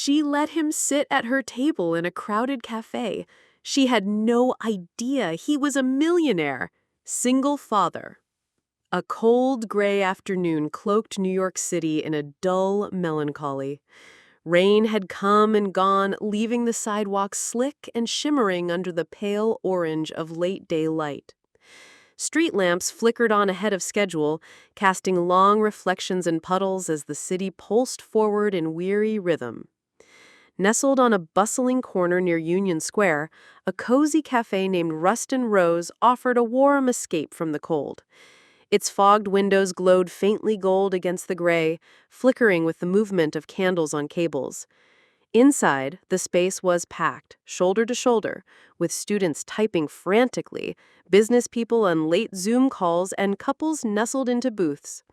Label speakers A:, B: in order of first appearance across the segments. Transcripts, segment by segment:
A: She let him sit at her table in a crowded cafe. She had no idea he was a millionaire, single father. A cold, gray afternoon cloaked New York City in a dull melancholy. Rain had come and gone, leaving the sidewalks slick and shimmering under the pale orange of late-day light. Street lamps flickered on ahead of schedule, casting long reflections and puddles as the city pulsed forward in weary rhythm. Nestled on a bustling corner near Union Square, a cozy cafe named Rustin Rose offered a warm escape from the cold. Its fogged windows glowed faintly gold against the gray, flickering with the movement of candles on cables. Inside, the space was packed, shoulder to shoulder, with students typing frantically, business people on late Zoom calls, and couples nestled into booths.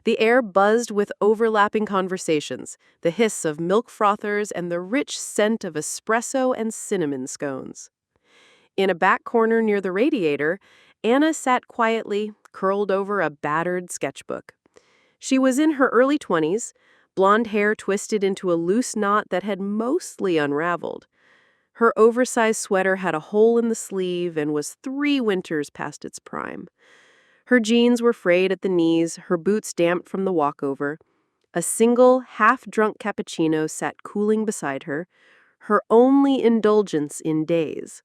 A: The air buzzed with overlapping conversations, the hiss of milk frothers and the rich scent of espresso and cinnamon scones. In a back corner near the radiator, Anna sat quietly, curled over a battered sketchbook. She was in her early 20s, blonde hair twisted into a loose knot that had mostly unraveled. Her oversized sweater had a hole in the sleeve and was 3 winters past its prime. Her jeans were frayed at the knees, her boots damp from the walkover. A single, half-drunk cappuccino sat cooling beside her, her only indulgence in days.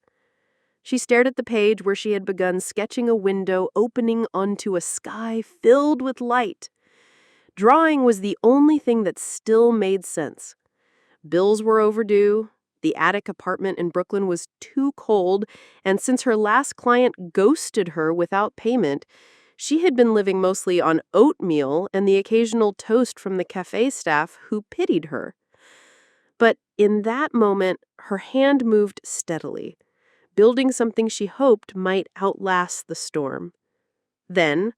A: She stared at the page where she had begun sketching a window opening onto a sky filled with light. Drawing was the only thing that still made sense. Bills were overdue, the attic apartment in Brooklyn was too cold, and since her last client ghosted her without payment, she had been living mostly on oatmeal and the occasional toast from the cafe staff who pitied her. But in that moment, her hand moved steadily, building something she hoped might outlast the storm. Then,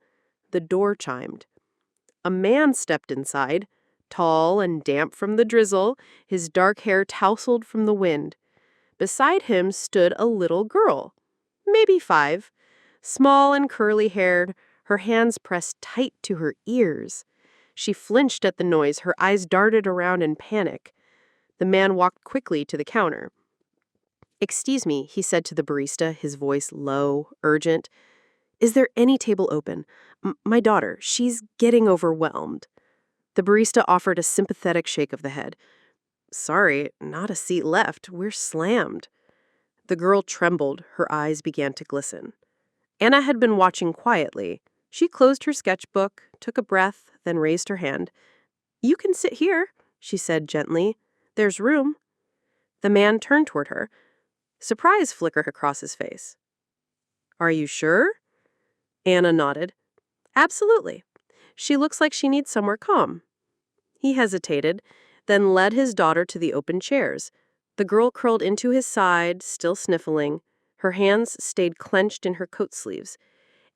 A: the door chimed. A man stepped inside, tall and damp from the drizzle, his dark hair tousled from the wind. Beside him stood a little girl, maybe 5, small and curly-haired, her hands pressed tight to her ears. She flinched at the noise, her eyes darted around in panic. The man walked quickly to the counter. "Excuse me," he said to the barista, his voice low, urgent. "Is there any table open? My daughter, she's getting overwhelmed." The barista offered a sympathetic shake of the head. "Sorry, not a seat left. We're slammed." The girl trembled, her eyes began to glisten. Anna had been watching quietly. She closed her sketchbook, took a breath, then raised her hand. "You can sit here," she said gently. "There's room." The man turned toward her. Surprise flickered across his face. "Are you sure?" Anna nodded. "Absolutely. She looks like she needs somewhere calm." He hesitated, then led his daughter to the open chairs. The girl curled into his side, still sniffling. Her hands stayed clenched in her coat sleeves.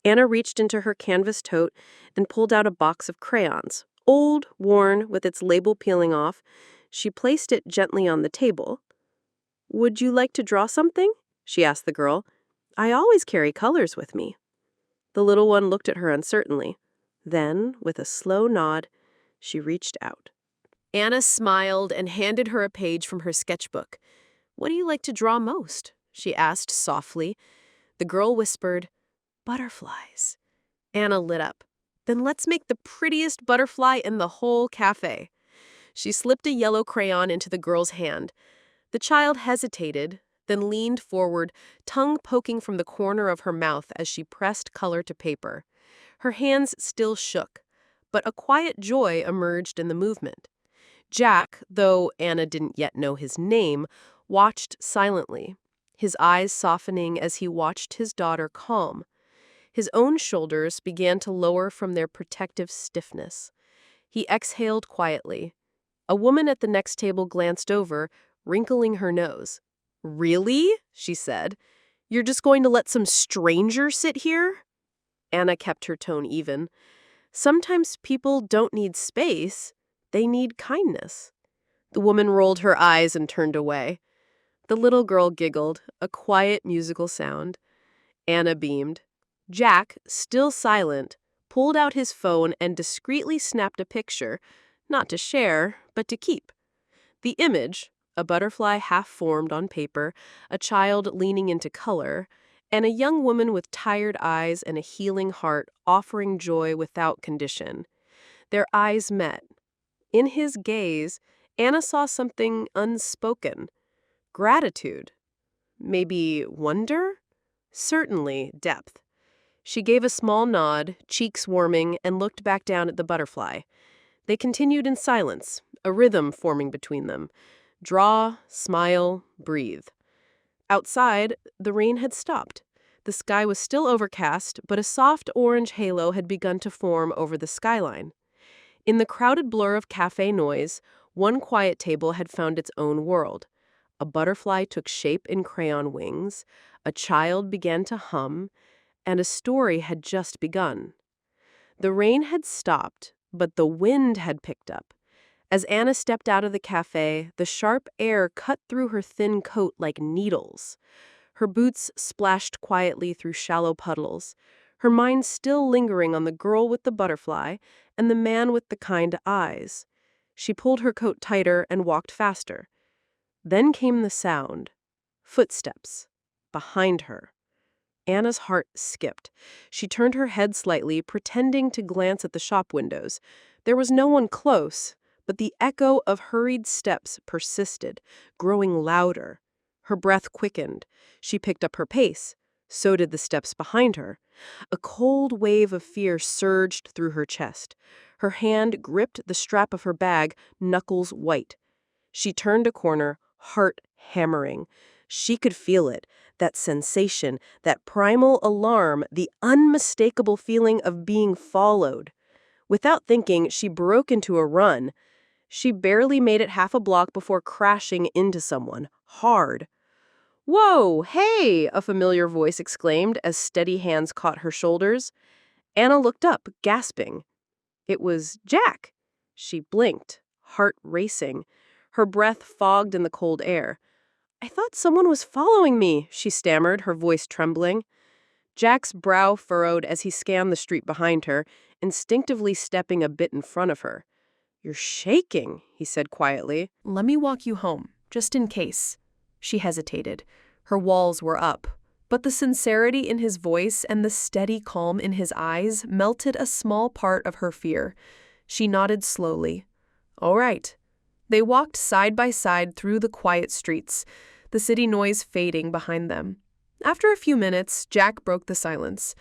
A: Anna reached into her canvas tote and pulled out a box of crayons, old, worn, with its label peeling off. She placed it gently on the table. "Would you like to draw something?" she asked the girl. "I always carry colors with me." The little one looked at her uncertainly. Then, with a slow nod, she reached out. Anna smiled and handed her a page from her sketchbook. "What do you like to draw most?" she asked softly. The girl whispered, "Butterflies." Anna lit up. "Then let's make the prettiest butterfly in the whole cafe." She slipped a yellow crayon into the girl's hand. The child hesitated, then leaned forward, tongue poking from the corner of her mouth as she pressed color to paper. Her hands still shook, but a quiet joy emerged in the movement. Jack, though Anna didn't yet know his name, watched silently, his eyes softening as he watched his daughter calm. His own shoulders began to lower from their protective stiffness. He exhaled quietly. A woman at the next table glanced over, wrinkling her nose. "Really?" she said. "You're just going to let some stranger sit here?" Anna kept her tone even. "Sometimes people don't need space. They need kindness." The woman rolled her eyes and turned away. The little girl giggled, a quiet musical sound. Anna beamed. Jack, still silent, pulled out his phone and discreetly snapped a picture, not to share, but to keep. The image, a butterfly half-formed on paper, a child leaning into color, and a young woman with tired eyes and a healing heart offering joy without condition. Their eyes met. In his gaze, Anna saw something unspoken. Gratitude. Maybe wonder? Certainly depth. She gave a small nod, cheeks warming, and looked back down at the butterfly. They continued in silence, a rhythm forming between them. Draw, smile, breathe. Outside, the rain had stopped. The sky was still overcast, but a soft orange halo had begun to form over the skyline. In the crowded blur of cafe noise, one quiet table had found its own world. A butterfly took shape in crayon wings, a child began to hum, and a story had just begun. The rain had stopped, but the wind had picked up. As Anna stepped out of the cafe, the sharp air cut through her thin coat like needles. Her boots splashed quietly through shallow puddles, her mind still lingering on the girl with the butterfly and the man with the kind eyes. She pulled her coat tighter and walked faster. Then came the sound. Footsteps. Behind her. Anna's heart skipped. She turned her head slightly, pretending to glance at the shop windows. There was no one close, but the echo of hurried steps persisted, growing louder. Her breath quickened. She picked up her pace. So did the steps behind her. A cold wave of fear surged through her chest. Her hand gripped the strap of her bag, knuckles white. She turned a corner, heart hammering. She could feel it, that sensation, that primal alarm, the unmistakable feeling of being followed. Without thinking, she broke into a run. She barely made it half a block before crashing into someone, hard. "Whoa, hey!" a familiar voice exclaimed as steady hands caught her shoulders. Anna looked up, gasping. It was Jack. She blinked, heart racing. Her breath fogged in the cold air. "I thought someone was following me," she stammered, her voice trembling. Jack's brow furrowed as he scanned the street behind her, instinctively stepping a bit in front of her. "You're shaking," he said quietly. "Let me walk you home, just in case." She hesitated. Her walls were up. But the sincerity in his voice and the steady calm in his eyes melted a small part of her fear. She nodded slowly. "All right." They walked side by side through the quiet streets, the city noise fading behind them. After a few minutes, Jack broke the silence.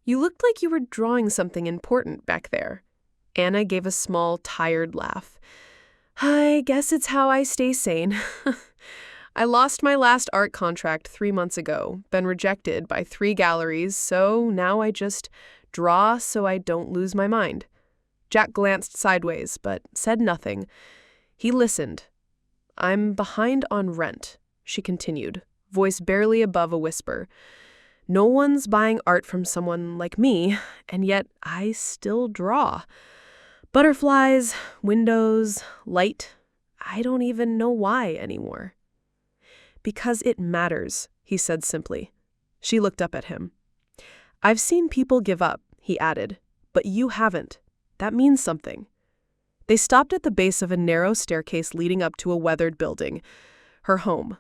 A: "You looked like you were drawing something important back there." Anna gave a small, tired laugh. "I guess it's how I stay sane." I lost my last art contract 3 months ago, been rejected by 3 galleries, so now I just draw so I don't lose my mind. Jack glanced sideways, but said nothing. He listened. "I'm behind on rent," she continued, voice barely above a whisper. "No one's buying art from someone like me, and yet I still draw. Butterflies, windows, light. I don't even know why anymore." "Because it matters," he said simply. She looked up at him. "I've seen people give up," he added, "but you haven't. That means something." They stopped at the base of a narrow staircase leading up to a weathered building, her home.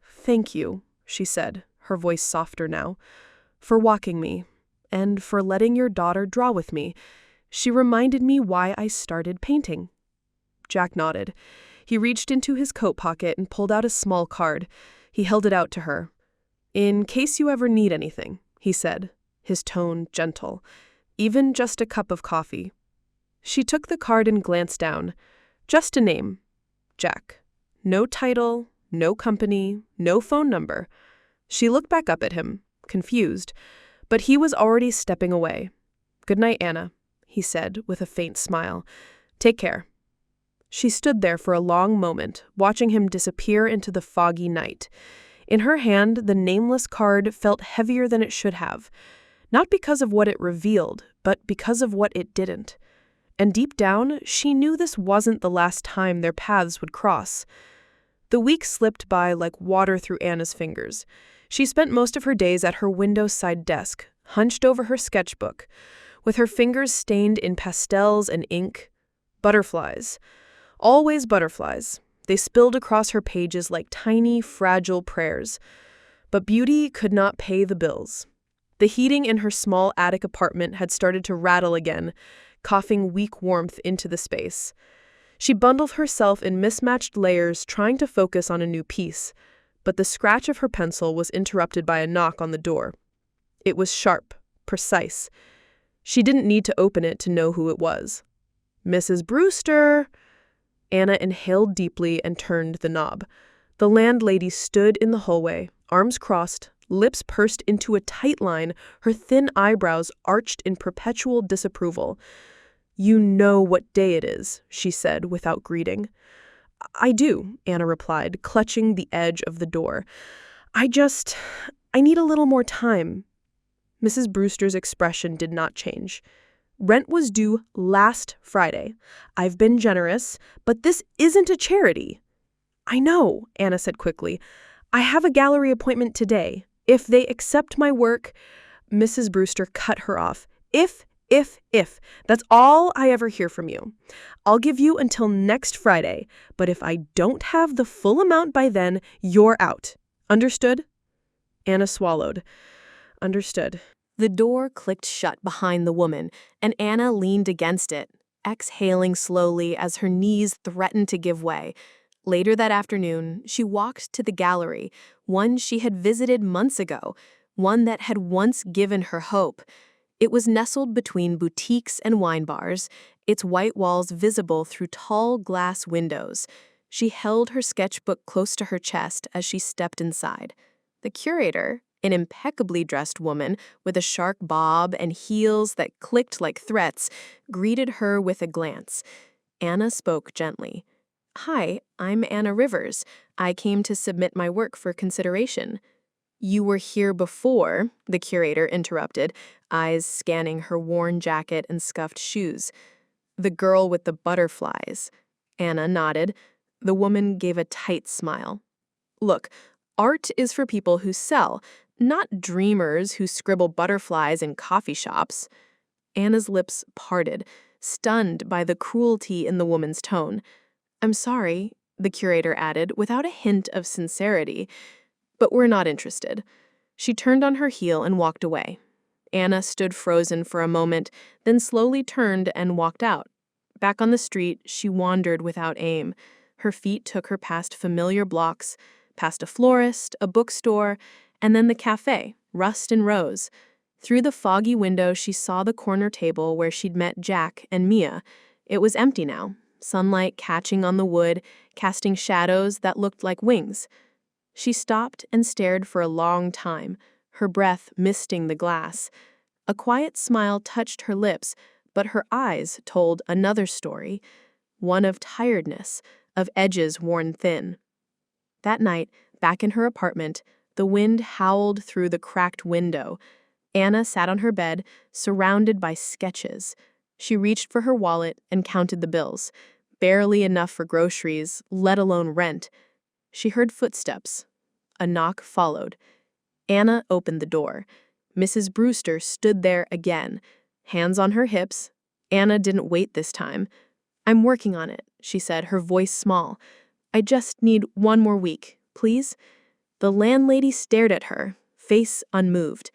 A: "Thank you," she said, her voice softer now, "for walking me, and for letting your daughter draw with me. She reminded me why I started painting." Jack nodded. He reached into his coat pocket and pulled out a small card. He held it out to her. "In case you ever need anything," he said, his tone gentle. "Even just a cup of coffee." She took the card and glanced down. Just a name. Jack. No title, no company, no phone number. She looked back up at him, confused, but he was already stepping away. "Good night, Anna," he said with a faint smile. "Take care." She stood there for a long moment, watching him disappear into the foggy night. In her hand, the nameless card felt heavier than it should have, not because of what it revealed, but because of what it didn't. And deep down, she knew this wasn't the last time their paths would cross. The weeks slipped by like water through Anna's fingers. She spent most of her days at her window-side desk, hunched over her sketchbook, with her fingers stained in pastels and ink. Butterflies. Always butterflies. They spilled across her pages like tiny, fragile prayers. But beauty could not pay the bills. The heating in her small attic apartment had started to rattle again, coughing weak warmth into the space. She bundled herself in mismatched layers, trying to focus on a new piece, but the scratch of her pencil was interrupted by a knock on the door. It was sharp, precise. She didn't need to open it to know who it was. "Mrs. Brewster!" Anna inhaled deeply and turned the knob. The landlady stood in the hallway, arms crossed, lips pursed into a tight line, her thin eyebrows arched in perpetual disapproval. "You know what day it is," she said without greeting. "I do," Anna replied, clutching the edge of the door. I need a little more time." Mrs. Brewster's expression did not change. "Rent was due last Friday. I've been generous, but this isn't a charity." "I know," Anna said quickly. "I have a gallery appointment today. If they accept my work—" Mrs. Brewster cut her off. If. That's all I ever hear from you. I'll give you until next Friday, but if I don't have the full amount by then, you're out. Understood?" Anna swallowed. Understood. The door clicked shut behind the woman, and Anna leaned against it, exhaling slowly as her knees threatened to give way. Later that afternoon, she walked to the gallery, one she had visited months ago, one that had once given her hope. It was nestled between boutiques and wine bars, its white walls visible through tall glass windows. She held her sketchbook close to her chest as she stepped inside. The curator, an impeccably dressed woman with a sharp bob and heels that clicked like threats, greeted her with a glance. Anna spoke gently. "Hi, I'm Anna Rivers. I came to submit my work for consideration." "You were here before," the curator interrupted, eyes scanning her worn jacket and scuffed shoes. "The girl with the butterflies." Anna nodded. The woman gave a tight smile. "Look, art is for people who sell, not dreamers who scribble butterflies in coffee shops." Anna's lips parted, stunned by the cruelty in the woman's tone. "I'm sorry," the curator added, without a hint of sincerity, "but we're not interested." She turned on her heel and walked away. Anna stood frozen for a moment, then slowly turned and walked out. Back on the street, she wandered without aim. Her feet took her past familiar blocks, past a florist, a bookstore, and then the café, Rust and Rose. Through the foggy window, she saw the corner table where she'd met Jack and Mia. It was empty now, sunlight catching on the wood, casting shadows that looked like wings. She stopped and stared for a long time, her breath misting the glass. A quiet smile touched her lips, but her eyes told another story, one of tiredness, of edges worn thin. That night, back in her apartment, the wind howled through the cracked window. Anna sat on her bed, surrounded by sketches. She reached for her wallet and counted the bills, barely enough for groceries, let alone rent. She heard footsteps. A knock followed. Anna opened the door. Mrs. Brewster stood there again, hands on her hips. Anna didn't wait this time. "I'm working on it," she said, her voice small. "I just need one more week, please." The landlady stared at her, face unmoved.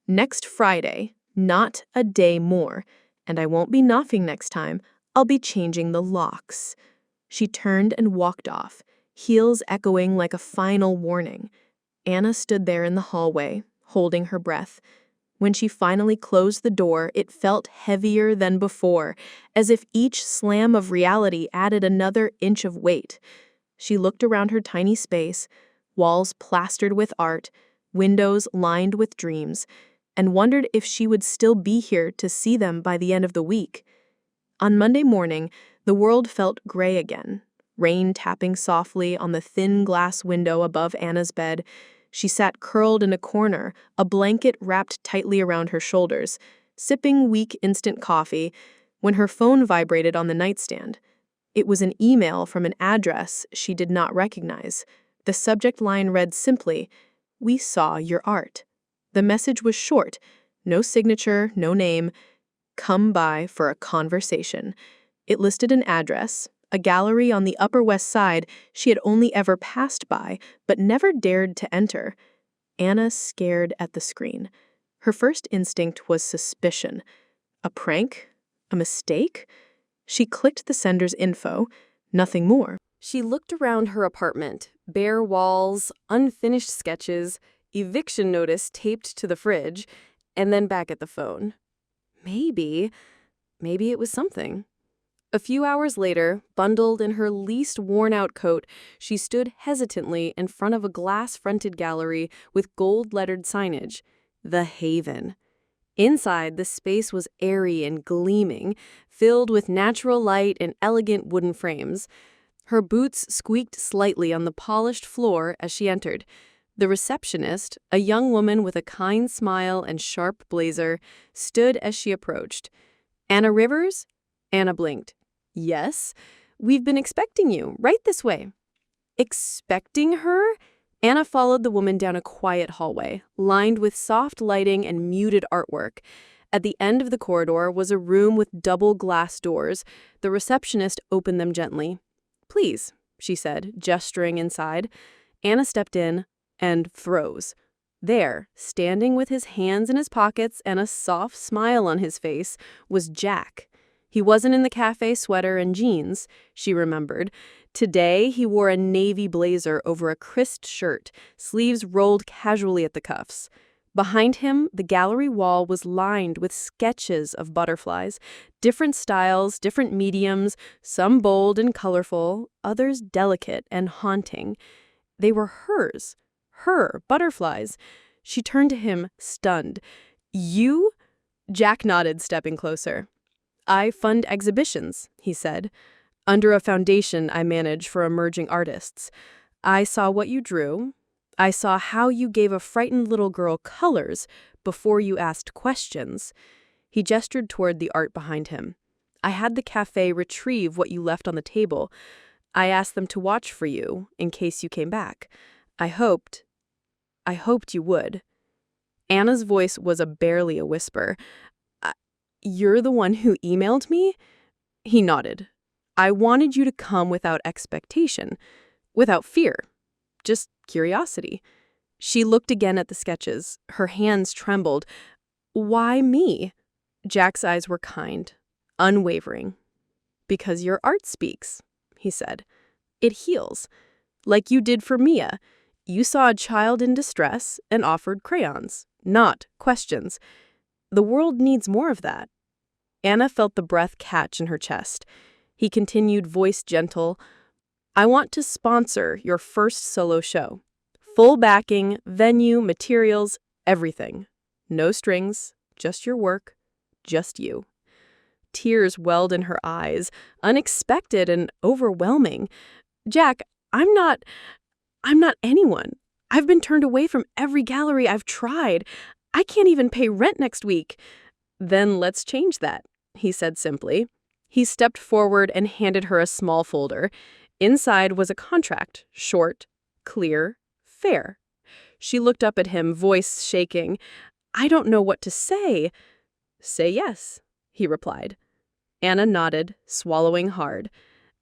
A: "Next Friday, not a day more, and I won't be knocking next time. I'll be changing the locks." She turned and walked off, heels echoing like a final warning. Anna stood there in the hallway, holding her breath. When she finally closed the door, it felt heavier than before, as if each slam of reality added another inch of weight. She looked around her tiny space, walls plastered with art, windows lined with dreams, and wondered if she would still be here to see them by the end of the week. On Monday morning, the world felt gray again, rain tapping softly on the thin glass window above Anna's bed. She sat curled in a corner, a blanket wrapped tightly around her shoulders, sipping weak instant coffee, when her phone vibrated on the nightstand. It was an email from an address she did not recognize. The subject line read simply, "We saw your art." The message was short, no signature, no name. "Come by for a conversation." It listed an address,
B: a gallery on the Upper West Side she had only ever passed by, but never dared to enter. Anna stared at the screen. Her first instinct was suspicion. A prank? A mistake? She clicked the sender's info. Nothing more.
A: She looked around her apartment. Bare walls, unfinished sketches, eviction notice taped to the fridge, and then back at the phone. Maybe it was something. A few hours later, bundled in her least worn-out coat, she stood hesitantly in front of a glass-fronted gallery with gold-lettered signage, The Haven. Inside, the space was airy and gleaming, filled with natural light and elegant wooden frames. Her boots squeaked slightly on the polished floor as she entered. The receptionist, a young woman with a kind smile and sharp blazer, stood as she approached. "Anna Rivers?" Anna blinked. "Yes, we've been expecting you. Right this way." Expecting her? Anna followed the woman down a quiet hallway, lined with soft lighting and muted artwork. At the end of the corridor was a room with double glass doors. The receptionist opened them gently. "Please," she said, gesturing inside. Anna stepped in and froze. There, standing with his hands in his pockets and a soft smile on his face, was Jack. He wasn't in the cafe sweater and jeans, she remembered. Today, he wore a navy blazer over a crisp shirt, sleeves rolled casually at the cuffs. Behind him, the gallery wall was lined with sketches of butterflies, different styles, different mediums, some bold and colorful, others delicate and haunting. They were hers, her butterflies. She turned to him, stunned. "You?" Jack nodded, stepping closer. "I fund exhibitions," he said, "under a foundation I manage for emerging artists. I saw what you drew. I saw how you gave a frightened little girl colors before you asked questions." He gestured toward the art behind him. "I had the cafe retrieve what you left on the table. I asked them to watch for you in case you came back. I hoped you would." Anna's voice was barely a whisper. "You're the one who emailed me?" He nodded. "I wanted you to come without expectation, without fear, just curiosity." She looked again at the sketches. Her hands trembled. "Why me?" Jack's eyes were kind, unwavering. "Because your art speaks," he said. "It heals. Like you did for Mia. You saw a child in distress and offered crayons, not questions. The world needs more of that." Anna felt the breath catch in her chest. He continued, voice gentle. "I want to sponsor your first solo show. Full backing, venue, materials, everything. No strings, just your work, just you." Tears welled in her eyes, unexpected and overwhelming. "Jack, I'm not anyone. I've been turned away from every gallery I've tried. I can't even pay rent next week." "Then let's change that," he said simply. He stepped forward and handed her a small folder. Inside was a contract, short, clear, fair. She looked up at him, voice shaking. "I don't know what to say." "Say yes," he replied. Anna nodded, swallowing hard.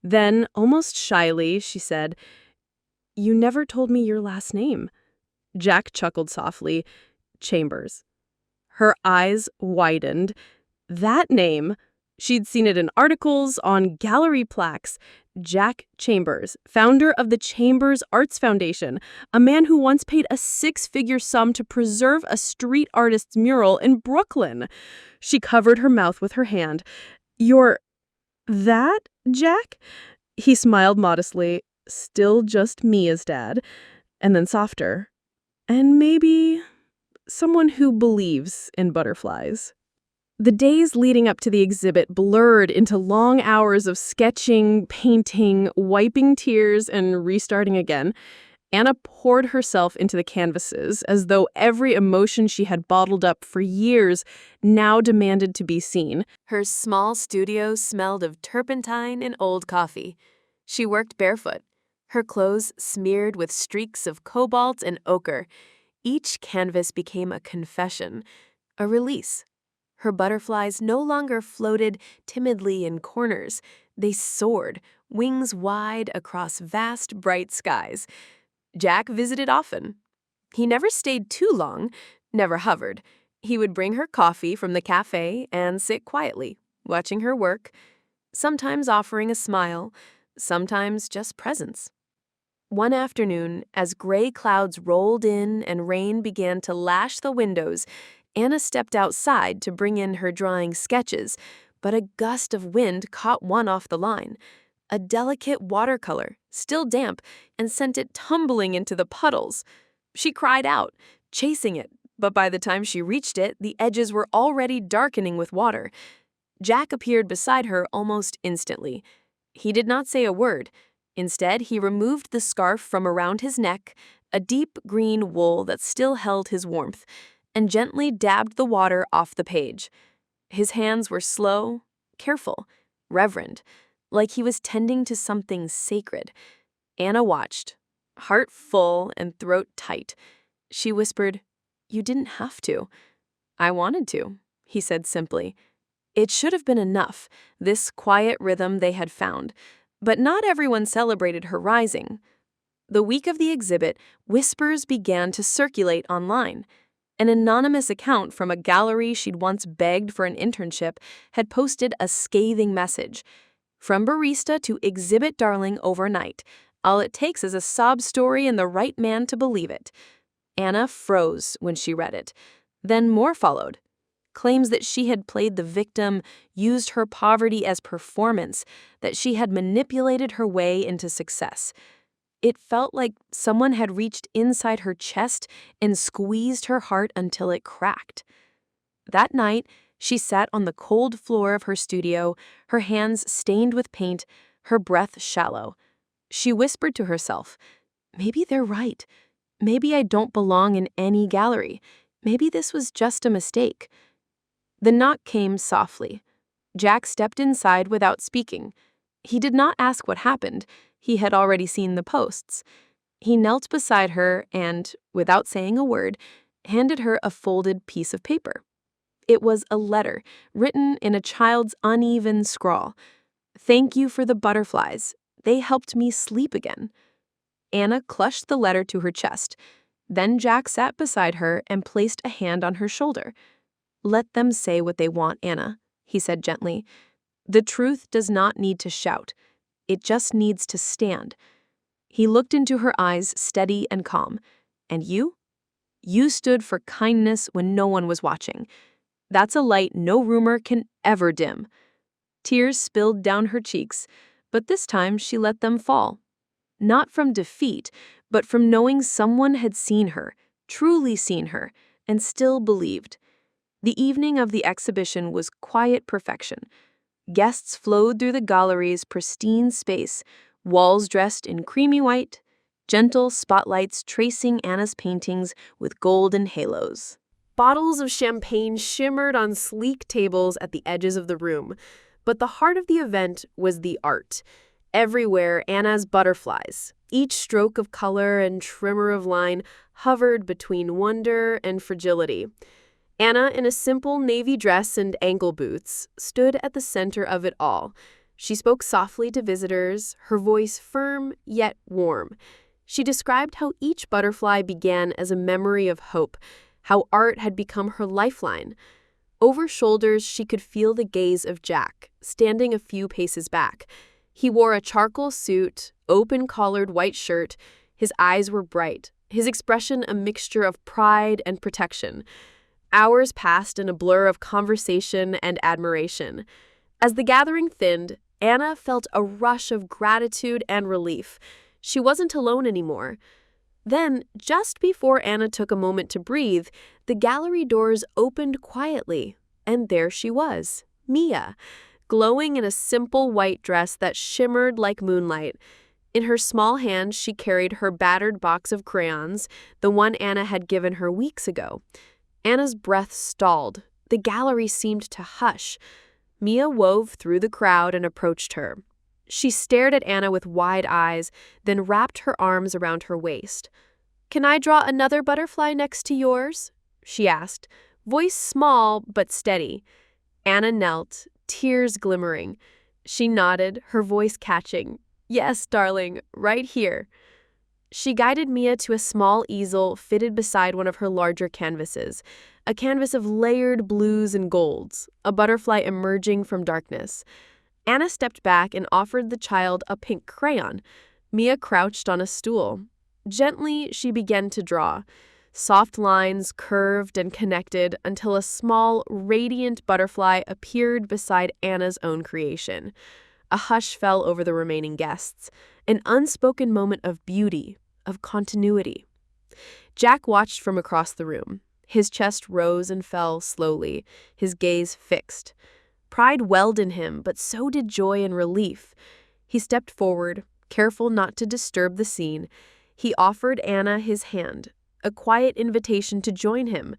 A: Then, almost shyly, she said, "You never told me your last name." Jack chuckled softly. "Chambers." Her eyes widened. That name, she'd seen it in articles, on gallery plaques. Jack Chambers, founder of the Chambers Arts Foundation, a man who once paid a six-figure sum to preserve a street artist's mural in Brooklyn. She covered her mouth with her hand. "You're that, Jack?" He smiled modestly. "Still just me as dad." And then softer. "And maybe someone who believes in butterflies." The days leading up to the exhibit blurred into long hours of sketching, painting, wiping tears, and restarting again. Anna poured herself into the canvases as though every emotion she had bottled up for years now demanded to be seen. Her small studio smelled of turpentine and old coffee. She worked barefoot, her clothes smeared with streaks of cobalt and ochre. Each canvas became a confession, a release. Her butterflies no longer floated timidly in corners. They soared, wings wide across vast, bright skies. Jack visited often. He never stayed too long, never hovered. He would bring her coffee from the cafe and sit quietly, watching her work, sometimes offering a smile, sometimes just presence. One afternoon, as gray clouds rolled in and rain began to lash the windows, Anna stepped outside to bring in her drawing sketches, but a gust of wind caught one off the line. A delicate watercolor, still damp, and sent it tumbling into the puddles. She cried out, chasing it, but by the time she reached it, the edges were already darkening with water. Jack appeared beside her almost instantly. He did not say a word. Instead, he removed the scarf from around his neck, a deep green wool that still held his warmth, and gently dabbed the water off the page. His hands were slow, careful, reverent, like he was tending to something sacred. Anna watched, heart full and throat tight. She whispered, "You didn't have to." "I wanted to," he said simply. It should have been enough, this quiet rhythm they had found. But not everyone celebrated her rising. The week of the exhibit, whispers began to circulate online. An anonymous account from a gallery she'd once begged for an internship had posted a scathing message. "From barista to exhibit darling overnight. All it takes is a sob story and the right man to believe it." Anna froze when she read it. Then more followed. Claims that she had played the victim, used her poverty as performance, that she had manipulated her way into success. It felt like someone had reached inside her chest and squeezed her heart until it cracked. That night, she sat on the cold floor of her studio, her hands stained with paint, her breath shallow. She whispered to herself, "Maybe they're right. Maybe I don't belong in any gallery. Maybe this was just a mistake." The knock came softly. Jack stepped inside without speaking. He did not ask what happened. He had already seen the posts. He knelt beside her and, without saying a word, handed her a folded piece of paper. It was a letter, written in a child's uneven scrawl. "Thank you for the butterflies. They helped me sleep again." Anna clutched the letter to her chest. Then Jack sat beside her and placed a hand on her shoulder. "Let them say what they want, Anna," he said gently. "The truth does not need to shout. It just needs to stand." He looked into her eyes, steady and calm. "And you? You stood for kindness when no one was watching. That's a light no rumor can ever dim." Tears spilled down her cheeks, but this time she let them fall. Not from defeat, but from knowing someone had seen her, truly seen her, and still believed. The evening of the exhibition was quiet perfection. Guests flowed through the gallery's pristine space, walls dressed in creamy white, gentle spotlights tracing Anna's paintings with golden halos. Bottles of champagne shimmered on sleek tables at the edges of the room, but the heart of the event was the art. Everywhere, Anna's butterflies, each stroke of color and tremor of line, hovered between wonder and fragility. Anna, in a simple navy dress and ankle boots, stood at the center of it all. She spoke softly to visitors, her voice firm yet warm. She described how each butterfly began as a memory of hope, how art had become her lifeline. Over shoulders, she could feel the gaze of Jack, standing a few paces back. He wore a charcoal suit, open-collared white shirt. His eyes were bright, his expression a mixture of pride and protection. Hours passed in a blur of conversation and admiration. As the gathering thinned, Anna felt a rush of gratitude and relief. She wasn't alone anymore. Then, just before Anna took a moment to breathe, the gallery doors opened quietly, and there she was, Mia, glowing in a simple white dress that shimmered like moonlight. In her small hand, she carried her battered box of crayons, the one Anna had given her weeks ago. Anna's breath stalled. The gallery seemed to hush. Mia wove through the crowd and approached her. She stared at Anna with wide eyes, then wrapped her arms around her waist. "Can I draw another butterfly next to yours?" she asked, voice small but steady. Anna knelt, tears glimmering. She nodded, her voice catching. Yes, darling, right here. She guided Mia to a small easel fitted beside one of her larger canvases, a canvas of layered blues and golds, a butterfly emerging from darkness. Anna stepped back and offered the child a pink crayon. Mia crouched on a stool. Gently, she began to draw. Soft lines curved and connected until a small, radiant butterfly appeared beside Anna's own creation. A hush fell over the remaining guests, an unspoken moment of beauty, of continuity. Jack watched from across the room. His chest rose and fell slowly, his gaze fixed. Pride welled in him, but so did joy and relief. He stepped forward, careful not to disturb the scene. He offered Anna his hand, a quiet invitation to join him.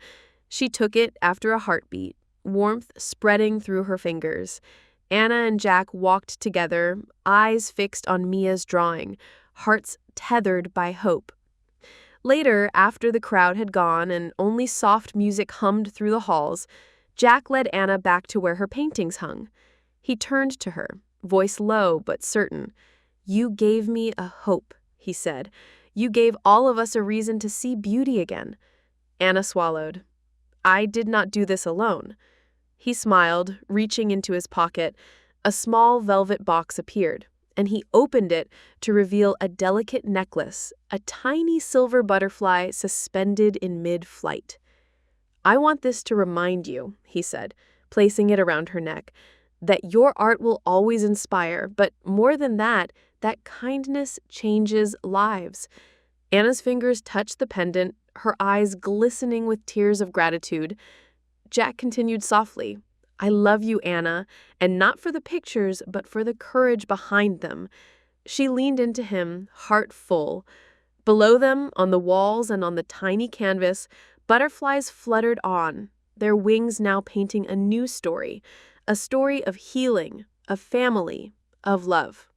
A: She took it after a heartbeat, warmth spreading through her fingers. Anna and Jack walked together, eyes fixed on Mia's drawing, hearts tethered by hope. Later, after the crowd had gone and only soft music hummed through the halls, Jack led Anna back to where her paintings hung. He turned to her, voice low but certain. "You gave me a hope," he said. "You gave all of us a reason to see beauty again." Anna swallowed. "I did not do this alone." He smiled, reaching into his pocket. A small velvet box appeared, and he opened it to reveal a delicate necklace, a tiny silver butterfly suspended in mid-flight. "I want this to remind you," he said, placing it around her neck, "that your art will always inspire, but more than that kindness changes lives." Anna's fingers touched the pendant, her eyes glistening with tears of gratitude. Jack continued softly, "I love you, Anna, and not for the pictures, but for the courage behind them." She leaned into him, heart full. Below them, on the walls and on the tiny canvas, butterflies fluttered on, their wings now painting a new story, a story of healing, of family, of love.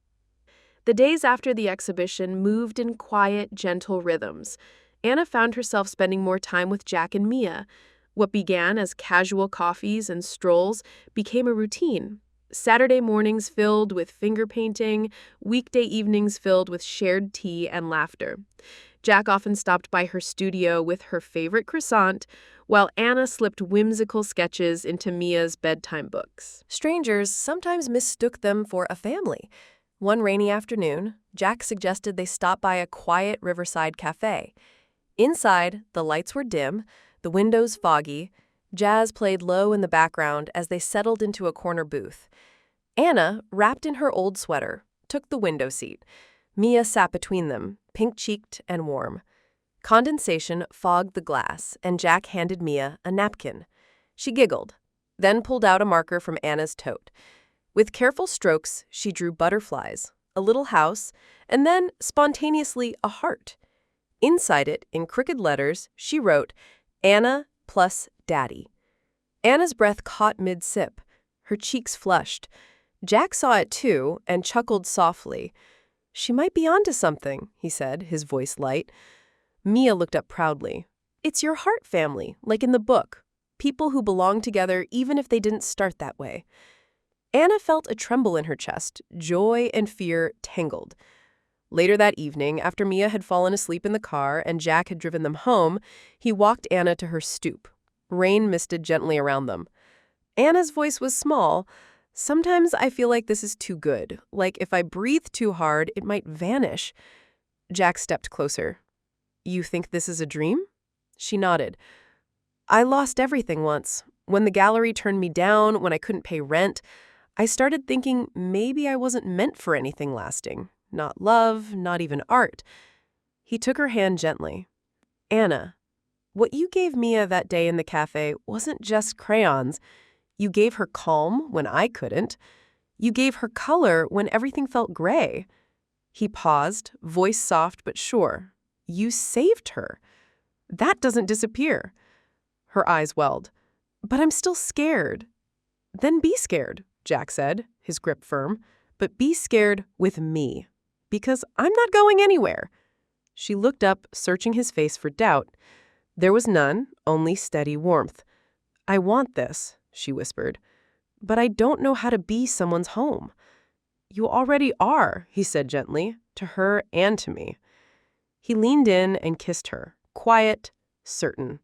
A: The days after the exhibition moved in quiet, gentle rhythms. Anna found herself spending more time with Jack and Mia. What began as casual coffees and strolls became a routine. Saturday mornings filled with finger painting, weekday evenings filled with shared tea and laughter. Jack often stopped by her studio with her favorite croissant, while Anna slipped whimsical sketches into Mia's bedtime books. Strangers sometimes mistook them for a family. One rainy afternoon, Jack suggested they stop by a quiet riverside cafe. Inside, the lights were dim, the windows foggy. Jazz played low in the background as they settled into a corner booth. Anna, wrapped in her old sweater, took the window seat. Mia sat between them, pink-cheeked and warm. Condensation fogged the glass, and Jack handed Mia a napkin. She giggled, then pulled out a marker from Anna's tote. With careful strokes, she drew butterflies, a little house, and then, spontaneously, a heart. Inside it, in crooked letters, she wrote, "Anna plus Daddy." Anna's breath caught mid-sip. Her cheeks flushed. Jack saw it too and chuckled softly. "She might be onto something," he said, his voice light. Mia looked up proudly. "It's your heart family, like in the book. People who belong together even if they didn't start that way." Anna felt a tremble in her chest, joy and fear tangled. Later that evening, after Mia had fallen asleep in the car and Jack had driven them home, he walked Anna to her stoop. Rain misted gently around them. Anna's voice was small. "Sometimes I feel like this is too good. Like if I breathe too hard, it might vanish." Jack stepped closer. "You think this is a dream?" She nodded. "I lost everything once. When the gallery turned me down, when I couldn't pay rent, I started thinking maybe I wasn't meant for anything lasting. Not love, not even art." He took her hand gently. "Anna, what you gave Mia that day in the cafe wasn't just crayons. You gave her calm when I couldn't. You gave her color when everything felt gray." He paused, voice soft but sure. "You saved her. That doesn't disappear." Her eyes welled. "But I'm still scared." "Then be scared," Jack said, his grip firm. "But be scared with me. Because I'm not going anywhere." She looked up, searching his face for doubt. There was none, only steady warmth. "I want this," she whispered. "But I don't know how to be someone's home." You already are, he said gently, to her and to me. He leaned in and kissed her, quiet, certain.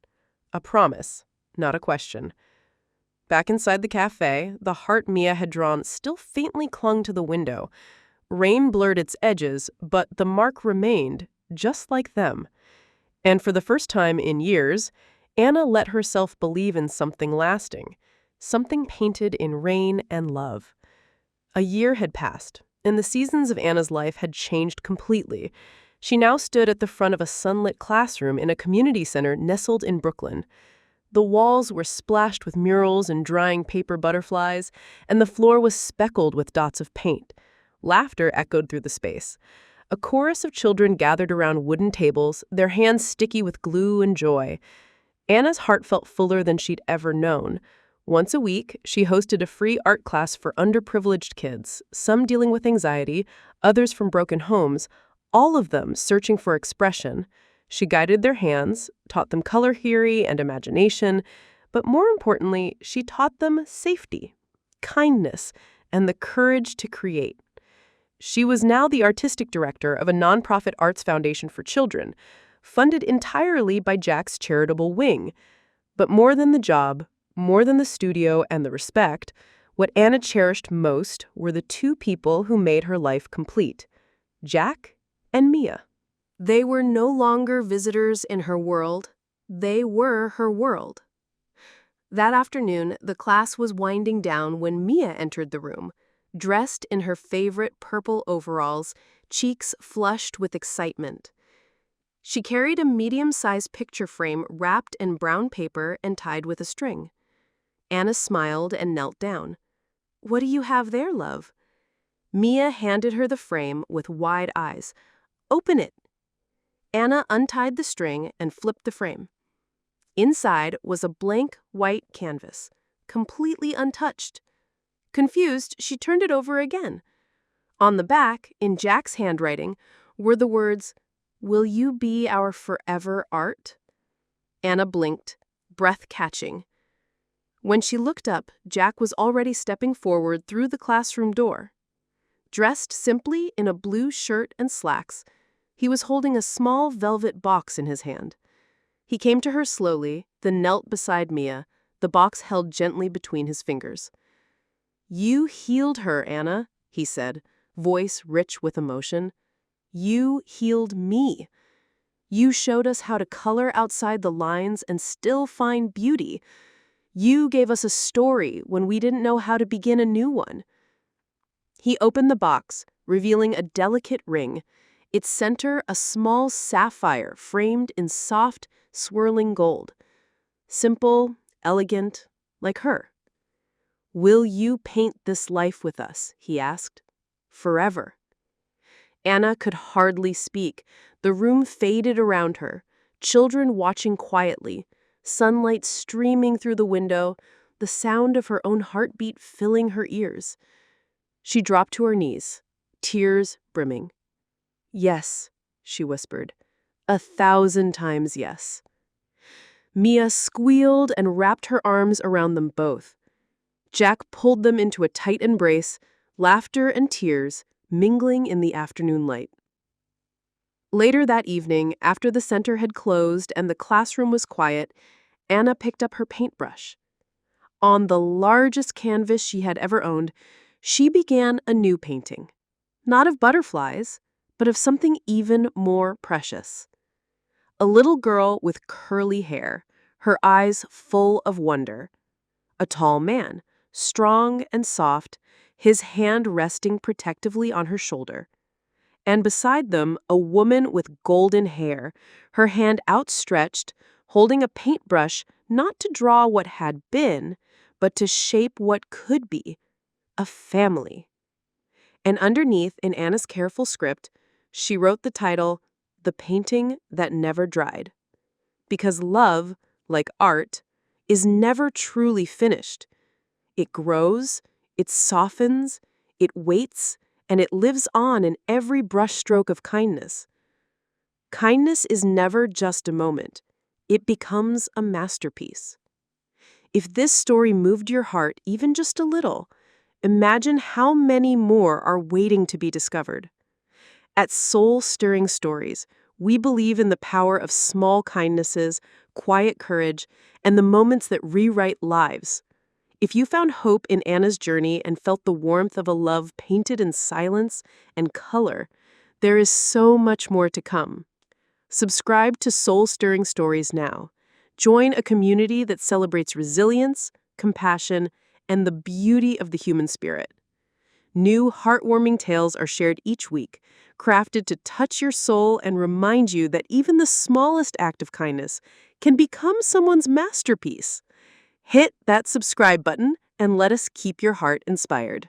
A: A promise, not a question. Back inside the cafe, the heart Mia had drawn still faintly clung to the window. Rain blurred its edges, but the mark remained, just like them. And for the first time in years, Anna let herself believe in something lasting, something painted in rain and love. A year had passed, and the seasons of Anna's life had changed completely. She now stood at the front of a sunlit classroom in a community center nestled in Brooklyn. The walls were splashed with murals and drying paper butterflies, and the floor was speckled with dots of paint. Laughter echoed through the space. A chorus of children gathered around wooden tables, their hands sticky with glue and joy. Anna's heart felt fuller than she'd ever known. Once a week, she hosted a free art class for underprivileged kids, some dealing with anxiety, others from broken homes, all of them searching for expression. She guided their hands, taught them color theory and imagination, but more importantly, she taught them safety, kindness, and the courage to create. She was now the artistic director of a nonprofit arts foundation for children, funded entirely by Jack's charitable wing. But more than the job, more than the studio and the respect, what Anna cherished most were the two people who made her life complete, Jack and Mia. They were no longer visitors in her world. They were her world. That afternoon, the class was winding down when Mia entered the room, dressed in her favorite purple overalls, cheeks flushed with excitement. She carried a medium-sized picture frame wrapped in brown paper and tied with a string. Anna smiled and knelt down. "What do you have there, love?" Mia handed her the frame with wide eyes. "Open it." Anna untied the string and flipped the frame. Inside was a blank white canvas, completely untouched. Confused, she turned it over again. On the back, in Jack's handwriting, were the words, "Will you be our forever art?" Anna blinked, breath catching. When she looked up, Jack was already stepping forward through the classroom door. Dressed simply in a blue shirt and slacks, he was holding a small velvet box in his hand. He came to her slowly, then knelt beside Mia, the box held gently between his fingers. "You healed her, Anna," he said, voice rich with emotion. "You healed me. You showed us how to color outside the lines and still find beauty. You gave us a story when we didn't know how to begin a new one." He opened the box, revealing a delicate ring, its center a small sapphire framed in soft, swirling gold. Simple, elegant, like her. "Will you paint this life with us?" he asked. "Forever." Anna could hardly speak. The room faded around her, children watching quietly, sunlight streaming through the window, the sound of her own heartbeat filling her ears. She dropped to her knees, tears brimming. "Yes," she whispered, 1,000 times yes. Mia squealed and wrapped her arms around them both. Jack pulled them into a tight embrace, laughter and tears mingling in the afternoon light. Later that evening, after the center had closed and the classroom was quiet, Anna picked up her paintbrush. On the largest canvas she had ever owned, she began a new painting. Not of butterflies, but of something even more precious. A little girl with curly hair, her eyes full of wonder. A tall man, strong and soft, his hand resting protectively on her shoulder. And beside them, a woman with golden hair, her hand outstretched, holding a paintbrush not to draw what had been, but to shape what could be, a family. And underneath, in Anna's careful script, she wrote the title, "The Painting That Never Dried." Because love, like art, is never truly finished. It grows, it softens, it waits, and it lives on in every brushstroke of kindness. Kindness is never just a moment. It becomes a masterpiece. If this story moved your heart even just a little, Imagine how many more are waiting to be discovered. At Soul Stirring Stories, we believe in the power of small kindnesses, quiet courage, and the moments that rewrite lives. If you found hope in Anna's journey and felt the warmth of a love painted in silence and color, there is so much more to come. Subscribe to Soul Stirring Stories now. Join a community that celebrates resilience, compassion, and the beauty of the human spirit. New heartwarming tales are shared each week, crafted to touch your soul and remind you that even the smallest act of kindness can become someone's masterpiece. Hit that subscribe button and let us keep your heart inspired.